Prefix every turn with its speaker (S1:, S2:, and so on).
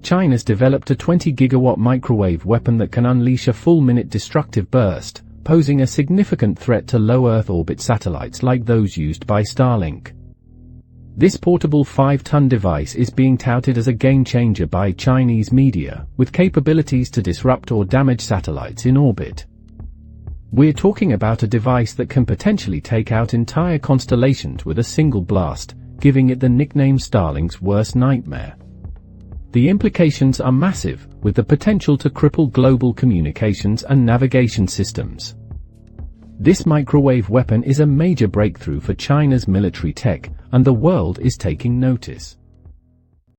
S1: China's developed a 20-gigawatt microwave weapon that can unleash a full-minute destructive burst, posing a significant threat to low Earth orbit satellites like those used by Starlink. This portable 5-ton device is being touted as a game-changer by Chinese media, with capabilities to disrupt or damage satellites in orbit. We're talking about a device that can potentially take out entire constellations with a single blast, giving it the nickname Starlink's worst nightmare. The implications are massive, with the potential to cripple global communications and navigation systems. This microwave weapon is a major breakthrough for China's military tech, and the world is taking notice.